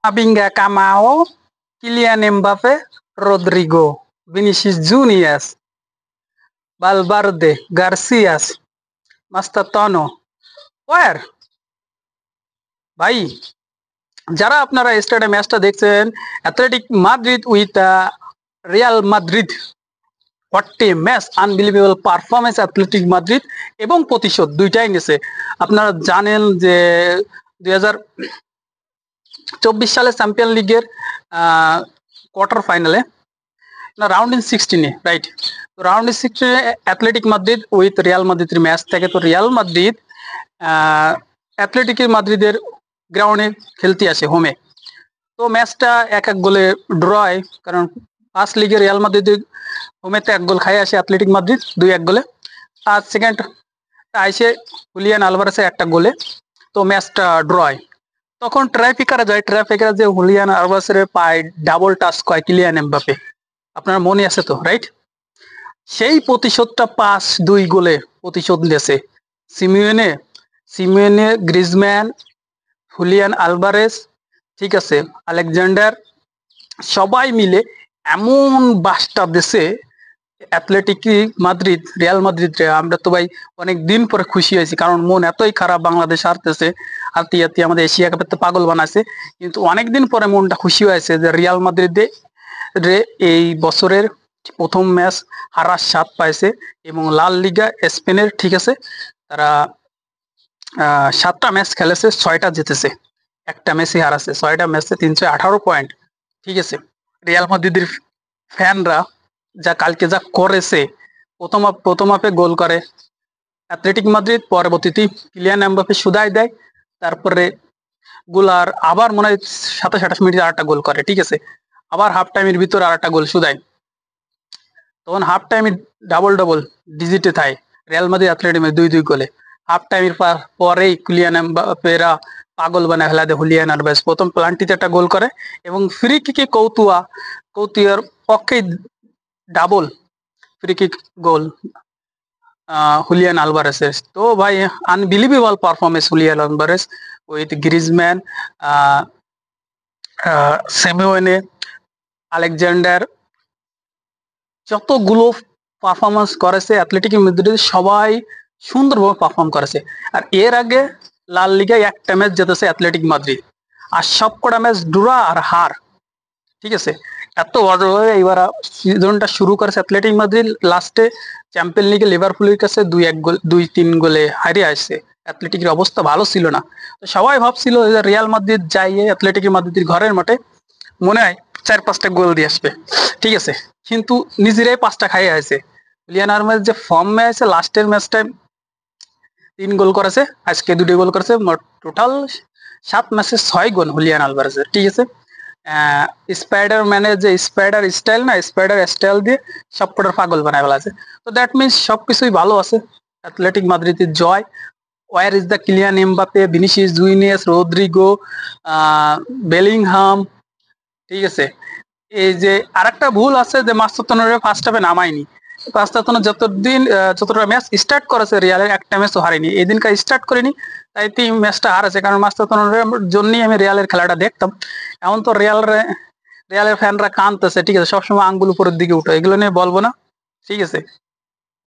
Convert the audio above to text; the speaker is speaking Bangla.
Abinga Camao, Kylian Mbappe, Rodrigo, Vinicius Juniors, Valverde, Garcias, Mastatano. Where? ভাই যারা আপনারা স্টাডে ম্যাচটা দেখছেন athletic Madrid with Real Madrid, what a match, unbelievable performance athletic Madrid এবং প্রতিশোধ দুইটাই নিয়েছে। আপনারা জানেন যে 2024 সালে চ্যাম্পিয়ন লিগের কোয়ার্টার ফাইনালে না রাউন্ড ইন 16-এ রাইট, তো রাউন্ড ইন 16-এ অ্যাথলেটিক মাদ্রিদ উইথ রিয়াল মাদ্রিদের ম্যাচ থাকে। তো রিয়াল মাদ্রিদ অ্যাথলেটিক মাদ্রিদের গ্রাউন্ডে খেলতে আসে হোমে। তো ম্যাচটা 1-1 গোলে ড্র হয়, কারণ ফার্স্ট লিগে রিয়াল মাদ্রিদের হোমেতে 1 গোল খাই আসে অ্যাথলেটিক মাদ্রিদ 2-1 গোলে, আর সেকেন্ড আইসে হুলিয়ান আলভারেসের একটা গোলে। তো ম্যাচটা ড্র হয়। তখন ট্রাইফিকারে যায়, ট্রাইফিকারে যে হুলিয়ান আলভারেসের পায় ডাবল টাচ কয় কিলিয়ান এমবাপে, আপনার মনে আছে তো রাইট? সেই প্রতিশোধটা 5-2 গোলে প্রতিশোধ নিয়েছে সিমিওনে, গ্রিজম্যান, হুলিয়ান আলভারেস, ঠিক আছে, আলেকজান্ডার, সবাই মিলে এমন বাসটা দেশে অ্যাথলেটিক মাদ্রিদ রিয়াল মাদ্রিদ রে। আমরা তো ভাই অনেক দিন পরে খুশি হয়েছি, কারণ মন এতই খারাপ, বাংলাদেশ হারতেছে, হারতে হারতে আমাদের এশিয়া কাপের তো পাগল বানাইছে। কিন্তু অনেক দিন পরে মনটা খুশি হয়েছে যে রিয়াল মাদ্রিদে রে এই বছরের প্রথম ম্যাচ হারার স্বাদ পাইছে। এবং লাল লিগা স্পেনের, ঠিক আছে, তারা 7টা ম্যাচ খেলেছে, 6টা জিতেছে, একটা ম্যাচই হারাছে। 6টা ম্যাচে 318 পয়েন্ট, ঠিক আছে। রিয়াল মাদ্রিদের ফ্যানরা যা কালকে যা করেছে, প্রথম হাফে গোল করে অ্যাথলেটিক মাদ্রিদ, পরবর্তীতে কিলিয়ান এমবাপে সুদাই দেয়, তারপরে গোলার আবার মনে হয় 27-28 মিনিটে আরেকটা গোল করে, ঠিক আছে। আবার হাফ টাইমের ভিতরে আরেকটা গোল সুদাই, তখন হাফ টাইমে ডাবল ডিজিটে থাকে রিয়াল মাদ্রিদ অ্যাথলেটিক 2-2 গোলে। হাফ টাইমের পরেই কিলিয়ান এমবাপেরা পাগল বানায় ফেলা দেয় হুলিয়ান আলভারেস, প্রথম প্লান্টিতে একটা গোল করে এবং ফ্রি কিকে কৌতুয়ার পক্ষে double free kick goal Julian আলভারেসের। তো ভাই unbelievable performance Julian Alvarez with Griezmann, Simeone, Alexander, যতগুলো পারফরমেন্স করেছে অ্যাথলেটিক মাদ্রিদ সবাই সুন্দরভাবে পারফর্ম করেছে। আর এর আগে লাল লিগায় একটা ম্যাচ জিতেছে অ্যাথলেটিক মাদ্রিদ, আর সবকটা ম্যাচ ড্রা আর হার, ঠিক আছে। এত বড়ভাবে এইবার সিজনটা শুরু করেছে অ্যাথলেটিক মাদ্রিদ, লাস্টে চ্যাম্পিয়ন লিগে লিভারপুলের কাছে 2-3 গোলে হারিয়ে আসছে। অ্যাথলেটিকের অবস্থা ভালো ছিল না, তো সবাই ভাবছিল যে রিয়াল মাদ্রিদ যাইয়ে অ্যাথলেটিক মাদ্রিদের ঘরের মাঠে মনে হয় 4-5টা গোল দিয়ে আসবে, ঠিক আছে, কিন্তু নিজেরাই 5টা খাইয়ে আছে। লিয়ান আলভারেজ যে ফর্মে আছে, লাস্টের ম্যাচটায় 3 গোল করেছে, আজকে 2টি গোল করেছে, টোটাল 7 ম্যাচে 6 গোল হুলিয়ান আলভারেজের, ঠিক আছে। স্পাইডার ম্যানের যে স্পাইডার স্টাইল না, স্পাইডার স্টাইল দিয়ে সবকটার পাগল বানায় ফেলা আছে। তো দ্যাট মিনস সবকিছুই ভালো আছে, অ্যাথলেটিক মাদ্রিদের জয়। Where is the Kylian Mbappe, Vinicius Junior, Rodrygo, Bellingham, ঠিক আছে। এই যে আরেকটা ভুল আছে যে মাস্টারতনের ফার্স্ট হাফে নামায়নি। মাস্টারতন যতটা ম্যাচ স্টার্ট করেছে রিয়ালের, একটা ম্যাচও হারেনি, এই দিনকার স্টার্ট করেনি, তাই ম্যাচটা হারাছে। কারণ মাস্টারতনের জন্যই আমি রিয়ালের খেলাটা দেখতাম। এখন তো রিয়ালের ফ্যানরা কাঁদতেছে, ঠিক আছে, সবসময় আঙ্গুল উপরের দিকে উঠে, এগুলো নিয়ে বলবো না, ঠিক আছে।